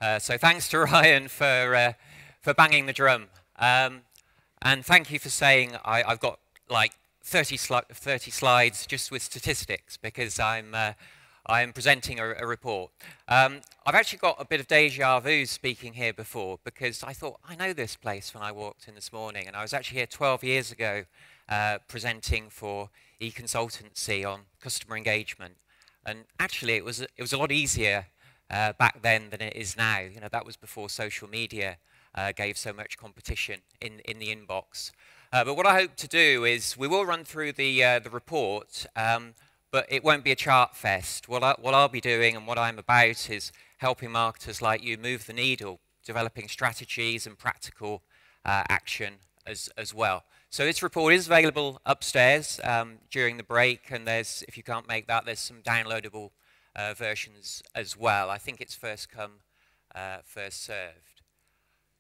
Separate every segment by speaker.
Speaker 1: So thanks to Ryan for banging the drum. And thank you for saying I've got like 30 slides just with statistics because I'm presenting a report. I've actually got a bit of deja vu speaking here before because I thought, I know this place when I walked in this morning, and I was actually here 12 years ago presenting for e-consultancy on customer engagement. And actually, it was a lot easier back then than it is now. You know, that was before social media gave so much competition in the inbox. But what I hope to do is we will run through the report, but it won't be a chart fest. What I'll be doing and what I'm about is helping marketers like you move the needle, developing strategies and practical action as well. So this report is available upstairs during the break, and there's, if you can't make that, there's some downloadable versions as well. I think it's first come, first served.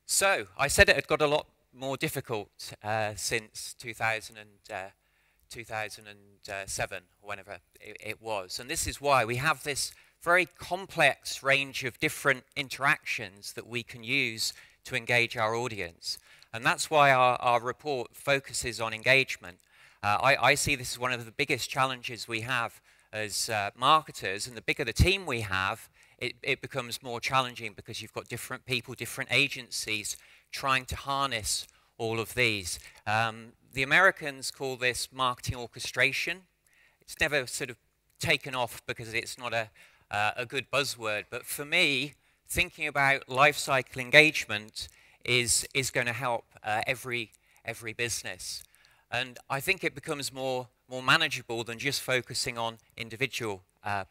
Speaker 1: So I said it had got a lot more difficult since 2007, or whenever it was. And this is why we have this very complex range of different interactions that we can use to engage our audience. And that's why our report focuses on engagement. I see this as one of the biggest challenges we have as marketers, and the bigger the team we have, it becomes more challenging because you've got different people, different agencies trying to harness all of these. The Americans call this marketing orchestration. It's never sort of taken off because it's not a good buzzword, but for me, thinking about lifecycle engagement is going to help every business. And I think it becomes more manageable than just focusing on individual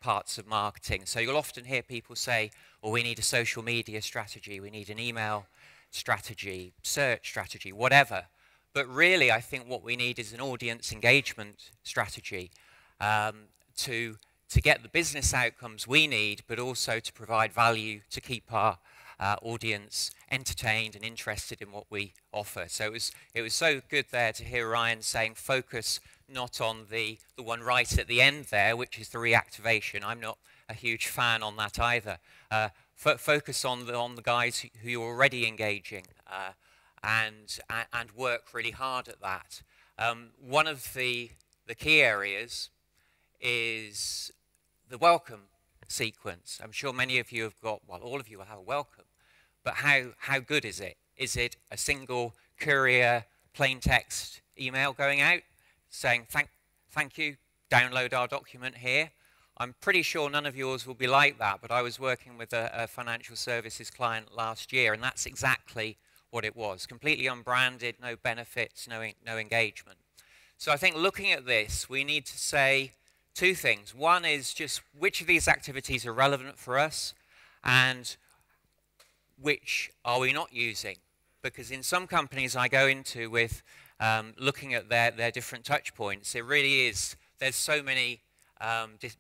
Speaker 1: parts of marketing. So you'll often hear people say, oh, we need a social media strategy, we need an email strategy, search strategy, whatever. But really, I think what we need is an audience engagement strategy to get the business outcomes we need, but also to provide value to keep our audience entertained and interested in what we offer. So it was so good there to hear Ryan saying focus not on the one right at the end there, which is the reactivation. I'm not a huge fan on that either. Focus on the guys who you're already engaging and work really hard at that. One of the key areas is the welcome sequence. I'm sure many of you have got, well, all of you will have a welcome, but how good is it? Is it a single courier plain text email going out saying thank you, download our document here? I'm pretty sure none of yours will be like that, but I was working with a financial services client last year, and that's exactly what it was. Completely unbranded, no benefits, no engagement. So I think looking at this, we need to say two things. One is just which of these activities are relevant for us and which are we not using? Because in some companies I go into with looking at their different touch points, it really is, there's so many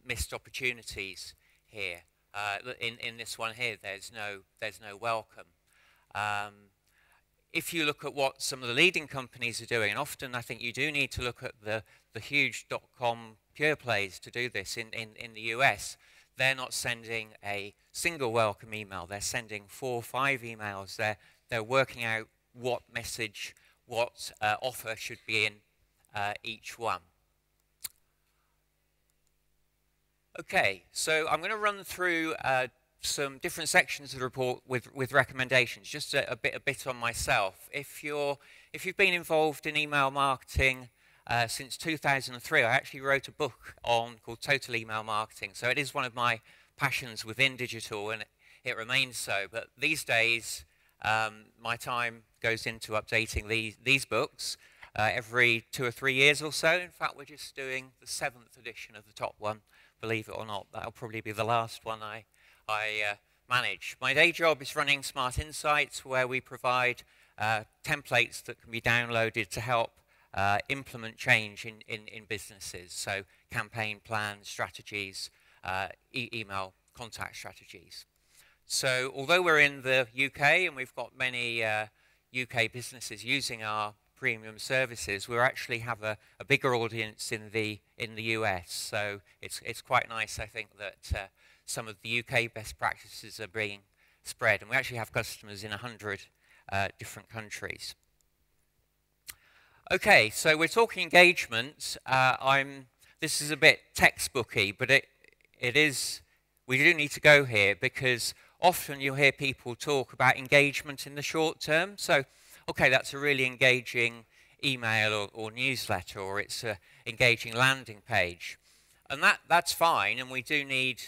Speaker 1: missed opportunities here. In this one here, there's no welcome. If you look at what some of the leading companies are doing, and often I think you do need to look at the huge .com pure plays to do this in the US, they're not sending a single welcome email. They're sending 4 or 5 emails. They're working out what message, what offer should be in each one. Okay, so I'm going to run through some different sections of the report with recommendations, just a bit on myself. If you've been involved in email marketing since 2003, I actually wrote a book called Total Email Marketing. So it is one of my passions within digital, and it remains so. But these days, my time goes into updating these books every 2 or 3 years or so. In fact, we're just doing the 7th edition of the top one. Believe it or not, that'll probably be the last one I manage. My day job is running Smart Insights, where we provide templates that can be downloaded to help implement change in businesses. So campaign plans, strategies, email contact strategies. So although we're in the UK and we've got many UK businesses using our premium services, we actually have a bigger audience in the US. So it's quite nice, I think, that some of the UK best practices are being spread. And we actually have customers in 100 different countries. Okay, so we're talking engagement. This is a bit textbooky, but we do need to go here because often you'll hear people talk about engagement in the short term. So, okay, that's a really engaging email or newsletter, or it's an engaging landing page. And that's fine, and we do need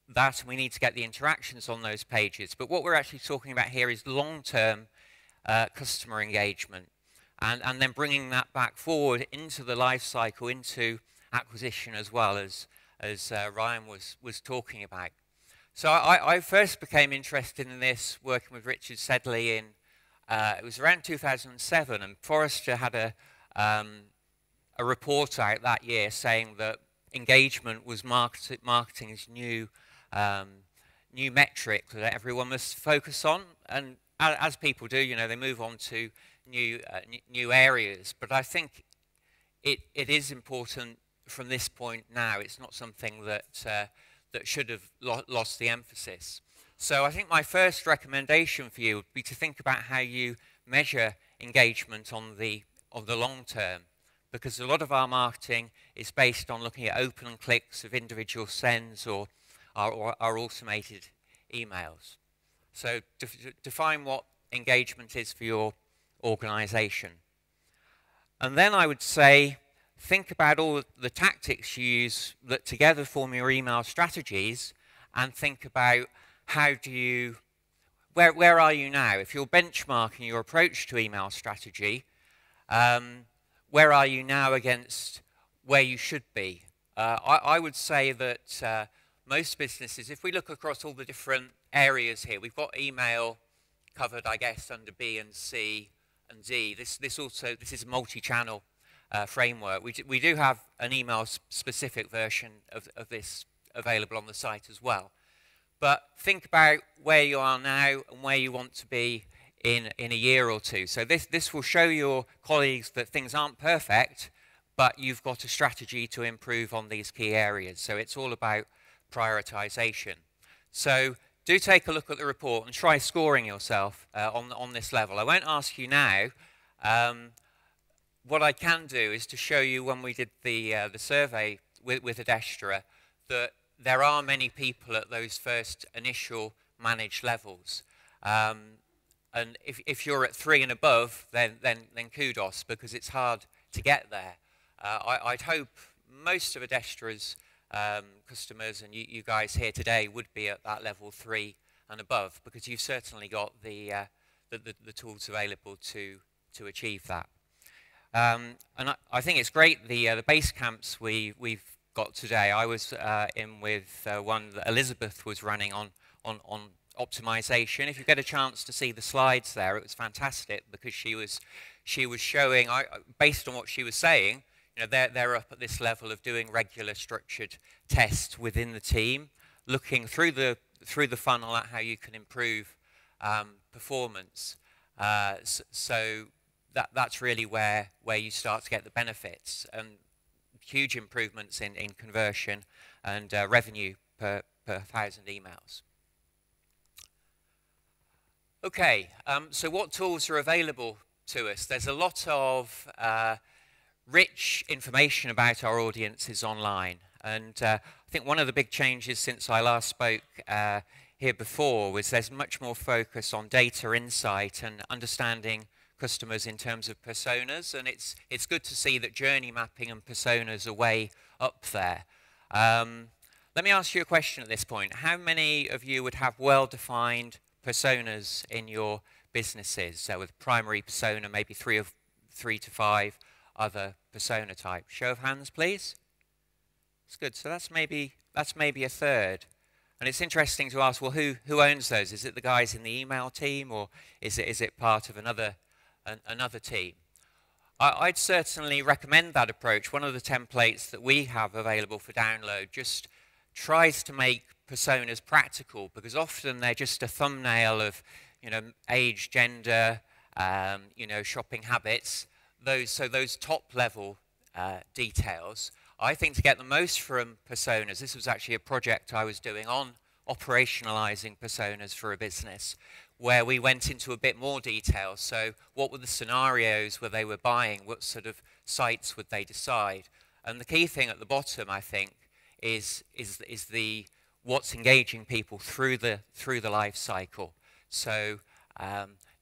Speaker 1: that, and we need to get the interactions on those pages. But what we're actually talking about here is long-term customer engagement, and then bringing that back forward into the life cycle, into acquisition as well, as Ryan was talking about. So I first became interested in this working with Richard Sedley in, it was around 2007, and Forrester had a report out that year saying that engagement was marketing's new metric that everyone must focus on. And as people do, you know, they move on to new areas. But I think it is important from this point now. It's not something that should have lost the emphasis. So I think my first recommendation for you would be to think about how you measure engagement on the long term, because a lot of our marketing is based on looking at open clicks of individual sends or our automated emails. So define what engagement is for your organization. And then I would say, think about all the tactics you use that together form your email strategies, and think about where are you now? If you're benchmarking your approach to email strategy, where are you now against where you should be? I would say that most businesses, if we look across all the different areas here, we've got email covered, I guess, under B and C and D. This is a multi-channel framework. We do have an email-specific version of this available on the site as well. But think about where you are now and where you want to be in a year or two. So this will show your colleagues that things aren't perfect, but you've got a strategy to improve on these key areas. So it's all about prioritization. So do take a look at the report and try scoring yourself on this level. I won't ask you now. What I can do is to show you when we did the survey with Adestra that there are many people at those first initial managed levels. And if you're at 3 and above, then kudos, because it's hard to get there. I'd hope most of Adestra's customers and you guys here today would be at that level 3 and above, because you've certainly got the tools available to achieve that. And I think it's great the base camps we've got today. I was in with one that Elizabeth was running on optimization. If you get a chance to see the slides there, it was fantastic, because she was showing, based on what she was saying, you know, they're up at this level of doing regular structured tests within the team, looking through the funnel at how you can improve performance. So that's really where you start to get the benefits, and huge improvements in conversion and revenue per 1,000 emails. Okay, so what tools are available to us? There's a lot of rich information about our audiences online, and I think one of the big changes since I last spoke here before was there's much more focus on data insight and understanding customers in terms of personas, and it's good to see that journey mapping and personas are way up there. Let me ask you a question at this point. How many of you would have well-defined personas in your businesses? So with primary persona, maybe 3 to 5 other persona types. Show of hands, please. It's good. So that's maybe a third. And it's interesting to ask, well, who owns those? Is it the guys in the email team, or is it part of another team? I'd certainly recommend that approach. One of the templates that we have available for download just tries to make personas practical, because often they're just a thumbnail of, you know, age, gender, you know, shopping habits. Those top level details. I think to get the most from personas, this was actually a project I was doing on operationalizing personas for a business, where we went into a bit more detail. So what were the scenarios where they were buying? What sort of sites would they decide? And the key thing at the bottom, I think, is the what's engaging people through the life cycle. So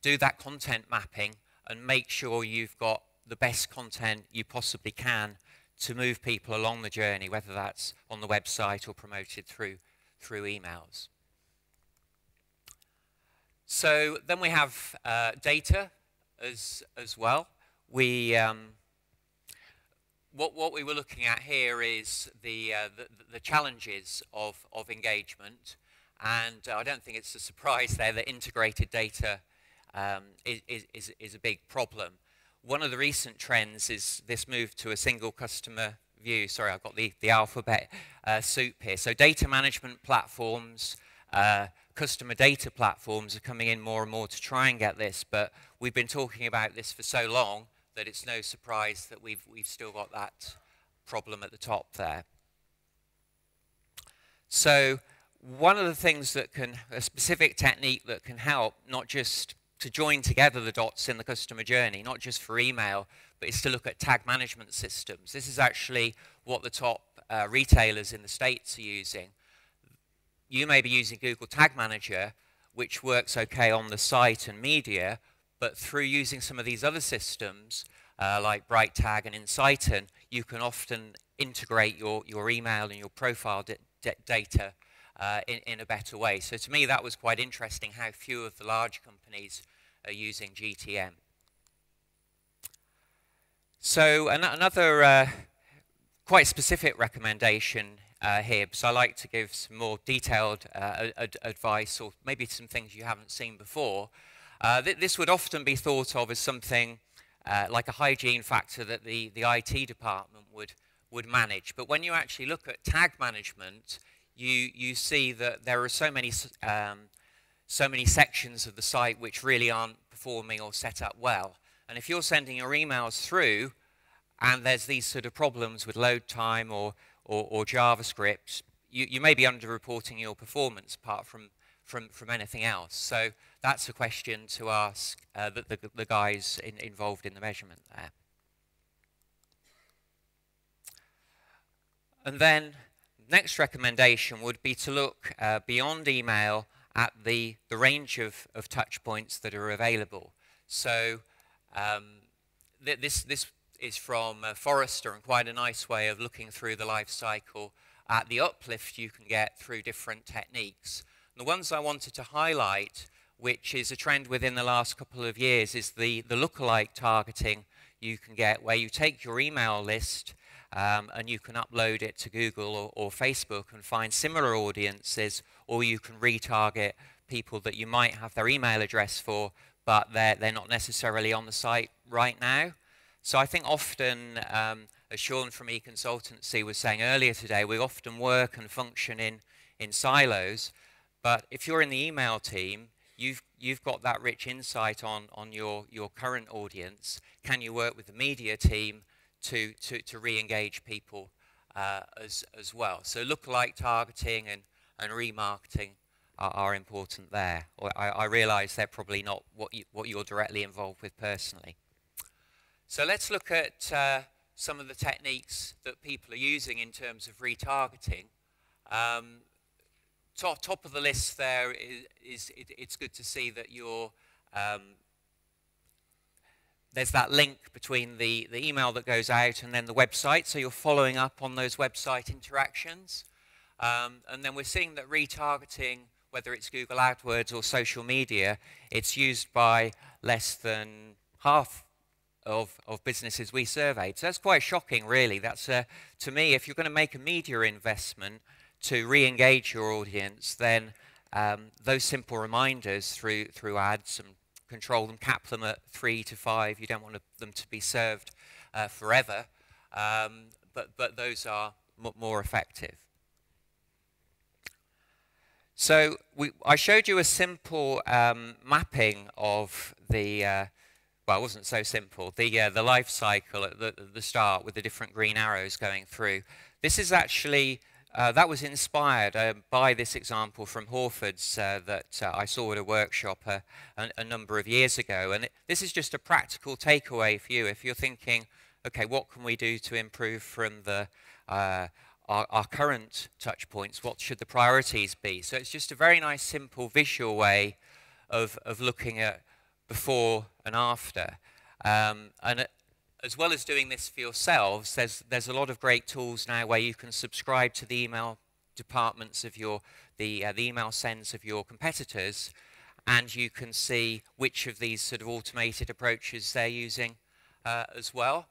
Speaker 1: do that content mapping and make sure you've got the best content you possibly can to move people along the journey, whether that's on the website or promoted through emails. So then we have data as well. What we were looking at here is the challenges of engagement, and I don't think it's a surprise there that integrated data is a big problem. One of the recent trends is this move to a single customer view. Sorry, I've got the alphabet soup here. So data management platforms, customer data platforms are coming in more and more to try and get this, but we've been talking about this for so long that it's no surprise that we've still got that problem at the top there. So one of the things that a specific technique that can help, not just to join together the dots in the customer journey, not just for email, but is to look at tag management systems. This is actually what the top retailers in the States are using. You may be using Google Tag Manager, which works okay on the site and media, but through using some of these other systems, like BrightTag and Insighton, you can often integrate your email and your profile data in a better way. So to me, that was quite interesting, how few of the large companies are using GTM. So another quite specific recommendation here, because I like to give some more detailed advice, or maybe some things you haven't seen before. This would often be thought of as something like a hygiene factor that the IT department would manage. But when you actually look at tag management, you see that there are so many sections of the site which really aren't performing or set up well. And if you're sending your emails through and there's these sort of problems with load time or JavaScript, you may be underreporting your performance apart from anything else. So that's a question to ask the guys involved in the measurement there. And then next recommendation would be to look beyond email at the range of touch points that are available. So this is from Forrester, and quite a nice way of looking through the life cycle at the uplift you can get through different techniques. And the ones I wanted to highlight, which is a trend within the last couple of years, is the lookalike targeting you can get, where you take your email list and you can upload it to Google or Facebook and find similar audiences, or you can retarget people that you might have their email address for, but they're not necessarily on the site right now. So I think often, as Sean from eConsultancy was saying earlier today, we often work and function in silos, but if you're in the email team, you've got that rich insight on your current audience. Can you work with the media team to re-engage people as well? So lookalike targeting and remarketing are important there. I realize they're probably not what you're directly involved with personally. So let's look at some of the techniques that people are using in terms of retargeting. Top of the list there it's good to see that there's that link between the email that goes out and then the website, so you're following up on those website interactions. And then we're seeing that retargeting, whether it's Google AdWords or social media, it's used by less than half of businesses we surveyed. So that's quite shocking, really. That's to me, if you're going to make a media investment to re-engage your audience, then those simple reminders through ads, and control them, cap them at 3 to 5. You don't want them to be served forever, but those are more effective. So I showed you a simple mapping of the well, it wasn't so simple. The life cycle at the start with the different green arrows going through. This is actually that was inspired by this example from Hawford's that I saw at a workshop a number of years ago. And this is just a practical takeaway for you if you're thinking, okay, what can we do to improve from our current touch points? What should the priorities be? So it's just a very nice, simple, visual way of looking at before and after. As well as doing this for yourselves, there's a lot of great tools now where you can subscribe to the email departments of the email sends of your competitors, and you can see which of these sort of automated approaches they're using as well.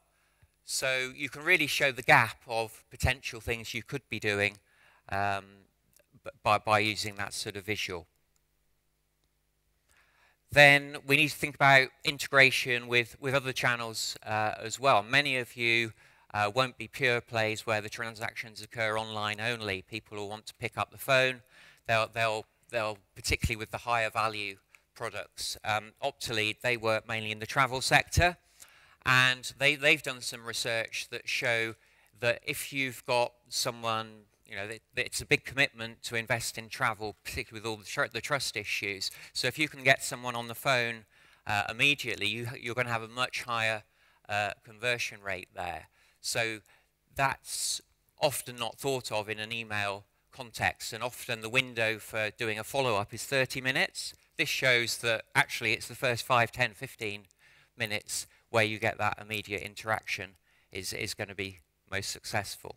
Speaker 1: So you can really show the gap of potential things you could be doing by using that sort of visual. Then we need to think about integration with other channels as well. Many of you won't be pure plays where the transactions occur online only. People will want to pick up the phone. They'll particularly with the higher value products. Optalead, they work mainly in the travel sector, and they've done some research that show that if you've got someone, it's a big commitment to invest in travel, particularly with all the trust issues. So if you can get someone on the phone immediately, you're going to have a much higher conversion rate there. So that's often not thought of in an email context, and often the window for doing a follow-up is 30 minutes. This shows that actually it's the first 5, 10, 15 minutes where you get that immediate interaction is going to be most successful.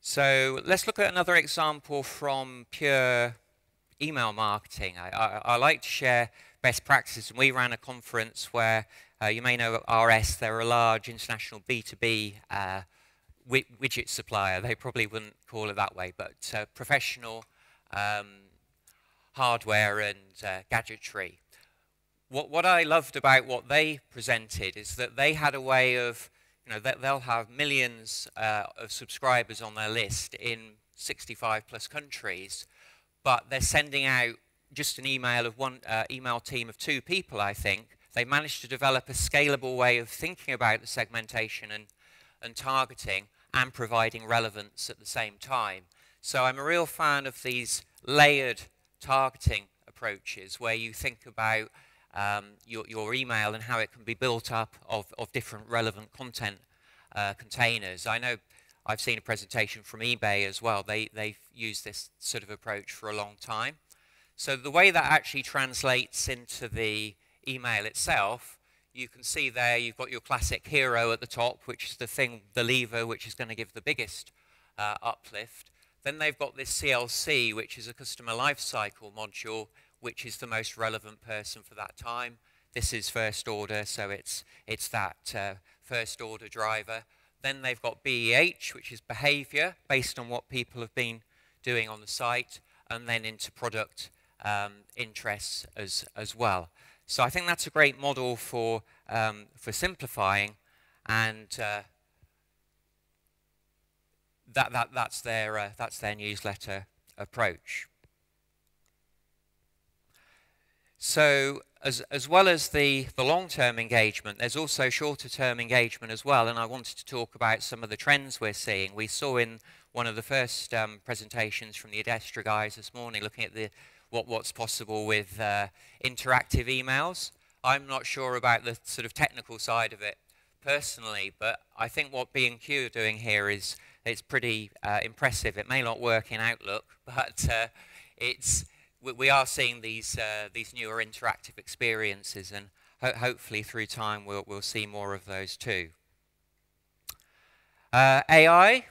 Speaker 1: So let's look at another example from pure email marketing. I like to share best practices, and we ran a conference where you may know RS, they're a large international B2B widget supplier. They probably wouldn't call it that way, but professional hardware and gadgetry. What I loved about what they presented is that they had a way of, they'll have millions of subscribers on their list in 65 plus countries, but they're sending out just an email of one email team of 2 people, I think. They managed to develop a scalable way of thinking about the segmentation and targeting and providing relevance at the same time. So I'm a real fan of these layered targeting approaches where you think about your email and how it can be built up of different relevant content containers. I know I've seen a presentation from eBay as well. They've used this sort of approach for a long time. So the way that actually translates into the email itself, you can see there you've got your classic hero at the top, which is the lever which is going to give the biggest uplift. Then they've got this CLC, which is a customer lifecycle module, which is the most relevant person for that time. This is first order, so it's that first order driver. Then they've got BEH, which is behavior, based on what people have been doing on the site, and then into product interests as well. So I think that's a great model for simplifying, and that's their newsletter approach. So as well as the long-term engagement, there's also shorter-term engagement as well, and I wanted to talk about some of the trends we're seeing. We saw in one of the first presentations from the Adestra guys this morning, looking at what's possible with interactive emails. I'm not sure about the sort of technical side of it personally, but I think what B&Q are doing here is it's pretty impressive. It may not work in Outlook, but we are seeing these newer interactive experiences, and hopefully through time we'll see more of those too. AI,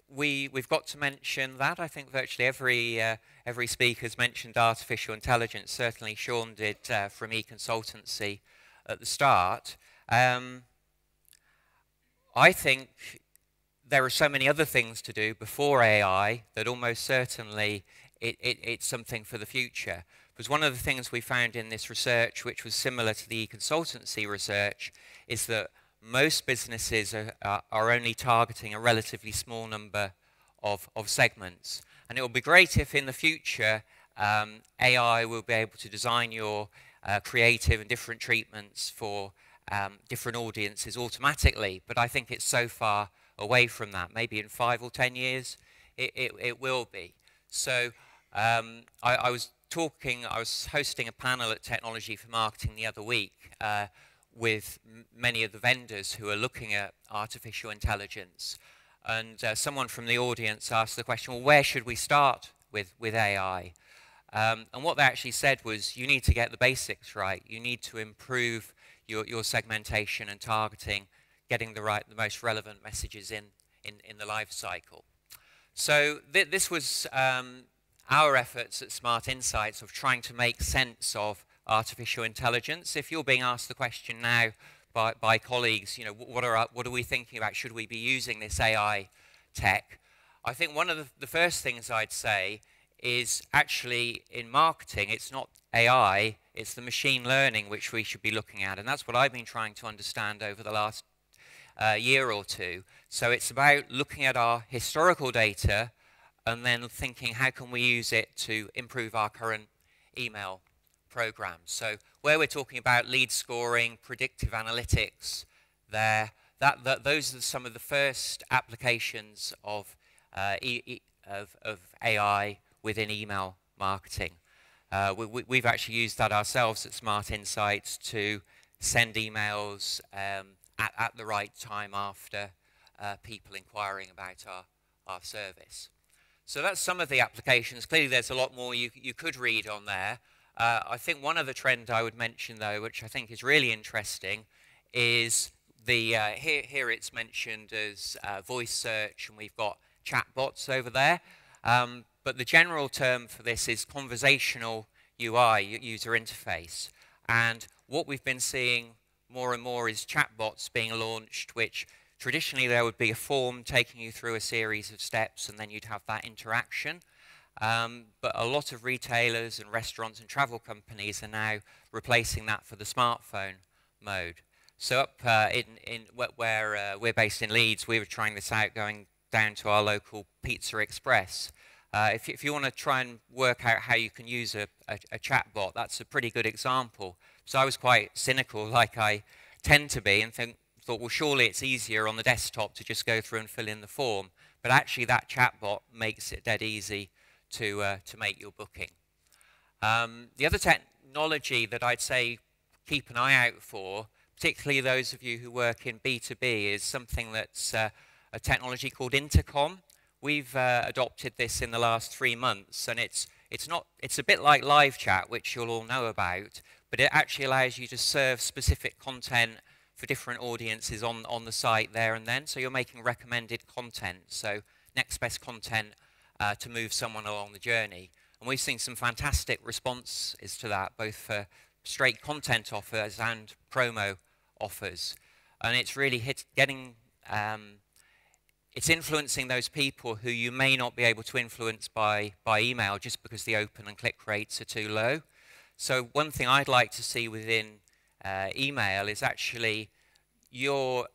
Speaker 1: we've got to mention that. I think virtually every speaker's mentioned artificial intelligence. Certainly Sean did from eConsultancy at the start. I think there are so many other things to do before AI that almost certainly it's something for the future. Because one of the things we found in this research, which was similar to the eConsultancy research, is that most businesses are only targeting a relatively small number of segments. And it will be great if in the future AI will be able to design your creative and different treatments for different audiences automatically. But I think it's so far away from that. Maybe in 5 or 10 years, it will be. So I was hosting a panel at Technology for Marketing the other week with many of the vendors who are looking at artificial intelligence. And someone from the audience asked the question, well, where should we start with AI? And what they actually said was, you need to get the basics right. You need to improve your segmentation and targeting, getting the most relevant messages in the life cycle. So this was our efforts at Smart Insights of trying to make sense of artificial intelligence. If you're being asked the question now by colleagues, you know, what are we thinking about? Should we be using this AI tech? I think one of the first things I'd say is actually in marketing, it's not AI, it's the machine learning which we should be looking at. And that's what I've been trying to understand over the last year or two. So it's about looking at our historical data and then thinking, how can we use it to improve our current email programs? So where we're talking about lead scoring, predictive analytics, those are some of the first applications of AI within email marketing. We've actually used that ourselves at Smart Insights to send emails at the right time after people inquiring about our service. So that's some of the applications. Clearly there's a lot more you could read on there. I think one other trend I would mention, though, which I think is really interesting, is here it's mentioned as voice search, and we've got chatbots over there. But the general term for this is conversational UI, user interface. And what we've been seeing more and more is chatbots being launched, which traditionally there would be a form taking you through a series of steps, and then you'd have that interaction. But a lot of retailers and restaurants and travel companies are now replacing that for the smartphone mode. So up where we're based in Leeds, we were trying this out going down to our local Pizza Express. If you want to try and work out how you can use a chatbot, that's a pretty good example. So I was quite cynical, like I tend to be, and thought, well, surely it's easier on the desktop to just go through and fill in the form. But actually, that chatbot makes it dead easy to make your booking. The other technology that I'd say keep an eye out for, particularly those of you who work in B2B, is something that's a technology called Intercom. We've adopted this in the last 3 months, and it's a bit like live chat, which you'll all know about, but it actually allows you to serve specific content for different audiences on the site there and then. So you're making recommended content, so next best content to move someone along the journey. And we've seen some fantastic responses to that, both for straight content offers and promo offers. And it's really it's influencing those people who you may not be able to influence by email just because the open and click rates are too low. So one thing I'd like to see within email is actually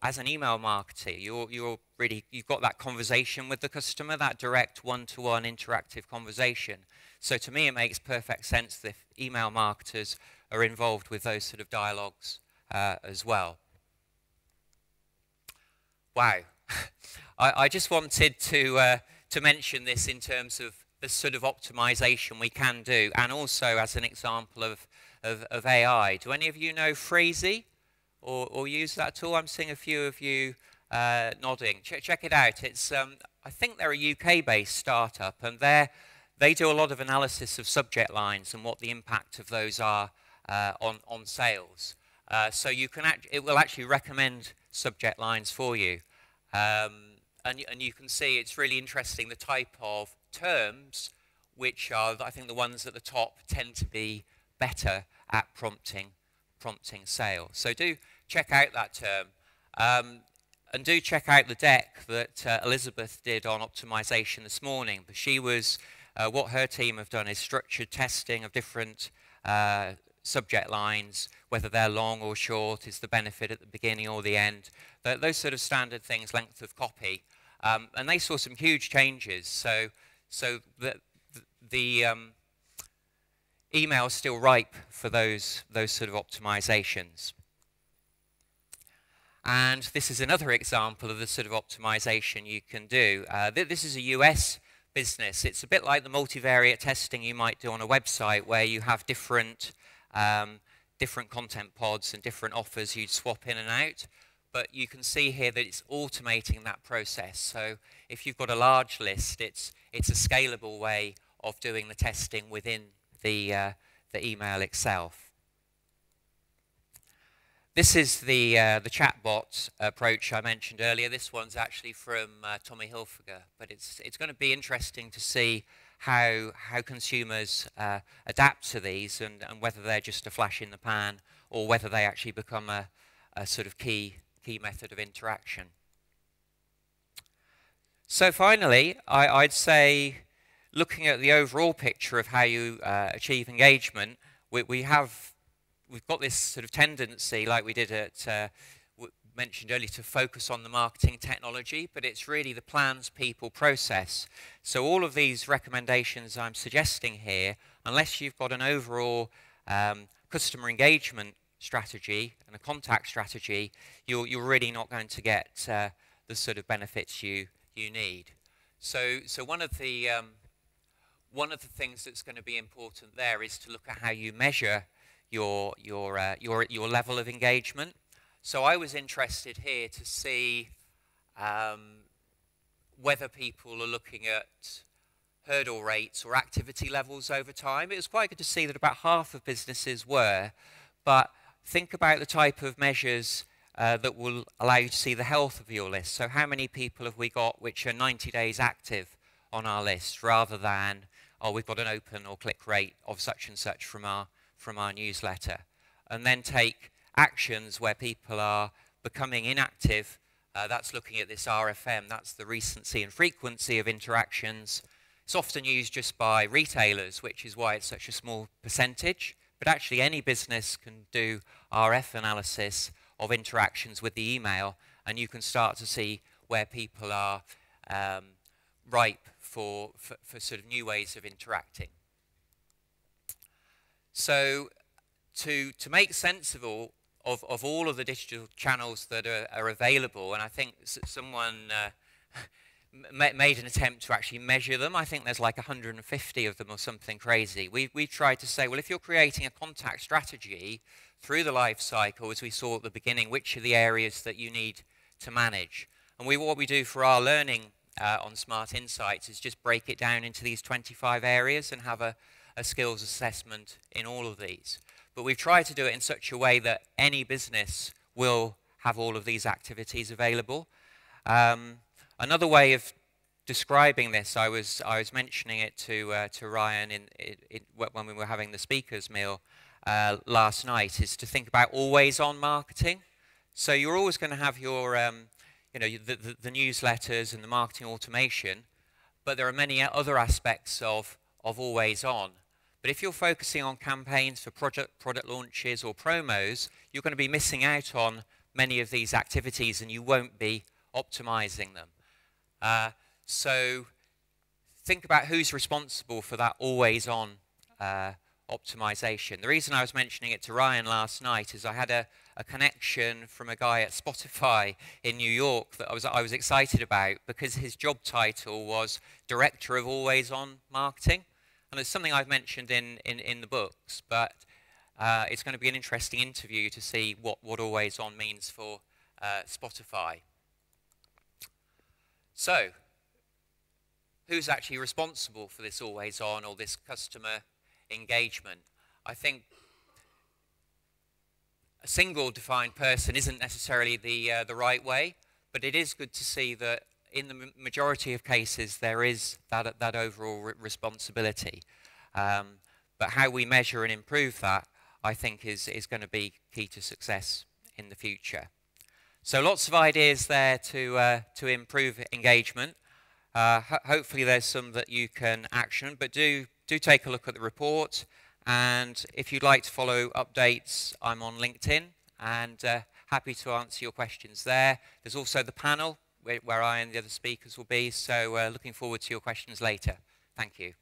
Speaker 1: as an email marketer, you've got that conversation with the customer, that direct one-to-one interactive conversation. So to me, it makes perfect sense that if email marketers are involved with those sort of dialogues as well. Wow. I just wanted to mention this in terms of the sort of optimization we can do, and also as an example of AI. Do any of you know Phrasee or use that at all? I'm seeing a few of you nodding. Check it out. It's I think they're a UK-based startup, and they do a lot of analysis of subject lines and what the impact of those are on sales. So it will actually recommend subject lines for you. And you can see it's really interesting the type of terms which are, I think, the ones at the top tend to be better at prompting sales. So do check out that term. And do check out the deck that Elizabeth did on optimization this morning. But what her team have done is structured testing of different subject lines, whether they're long or short, is the benefit at the beginning or the end. Those sort of standard things, length of copy. And they saw some huge changes. So the email is still ripe for those sort of optimizations. And this is another example of the sort of optimization you can do. This is a US business. It's a bit like the multivariate testing you might do on a website where you have different content pods and different offers you'd swap in and out. But you can see here that it's automating that process. So if you've got a large list, it's a scalable way of doing the testing within the email itself. This is the chatbot approach I mentioned earlier. This one's actually from Tommy Hilfiger, but it's going to be interesting to see how consumers adapt to these and whether they're just a flash in the pan or whether they actually become a sort of key method of interaction. So finally, I'd say, looking at the overall picture of how you achieve engagement, we've got this sort of tendency, like we did at mentioned earlier, to focus on the marketing technology, but it's really the plans, people, process. So all of these recommendations I'm suggesting here, unless you've got an overall customer engagement strategy and a contact strategy, you're really not going to get the sort of benefits you need. So one of the things that's going to be important there is to look at how you measure your level of engagement. So I was interested here to see whether people are looking at hurdle rates or activity levels over time. It was quite good to see that about half of businesses were, but think about the type of measures that will allow you to see the health of your list. So how many people have we got which are 90 days active on our list, rather than, oh, we've got an open or click rate of such and such from our newsletter. And then take actions where people are becoming inactive. That's looking at this RFM, that's the recency and frequency of interactions. It's often used just by retailers, which is why it's such a small percentage. But actually any business can do RF analysis of interactions with the email, and you can start to see where people are ripe for sort of new ways of interacting. So to make sense of all of the digital channels that are available, and I think someone made an attempt to actually measure them. I think there's like 150 of them or something crazy. We tried to say, well, if you're creating a contact strategy through the life cycle, as we saw at the beginning, which are the areas that you need to manage? And what we do for our learning on Smart Insights is just break it down into these 25 areas and have a skills assessment in all of these. But we've tried to do it in such a way that any business will have all of these activities available. Another way of describing this, I was mentioning it to Ryan when we were having the speakers meal last night, is to think about always-on marketing. So you're always going to have your, the newsletters and the marketing automation, but there are many other aspects of always-on. But if you're focusing on campaigns for product launches or promos, you're going to be missing out on many of these activities, and you won't be optimizing them. So think about who's responsible for that always-on optimization. The reason I was mentioning it to Ryan last night is I had a connection from a guy at Spotify in New York that I was excited about, because his job title was Director of Always-On Marketing. And it's something I've mentioned in the books, but it's going to be an interesting interview to see what always on means for Spotify. So, who's actually responsible for this always on or this customer engagement? I think a single defined person isn't necessarily the right way, but it is good to see that in the majority of cases, there is that overall responsibility. But how we measure and improve that, I think, is going to be key to success in the future. So lots of ideas there to improve engagement. Hopefully there's some that you can action, but do take a look at the report. And if you'd like to follow updates, I'm on LinkedIn, and happy to answer your questions there. There's also the panel, where I and the other speakers will be, so looking forward to your questions later. Thank you.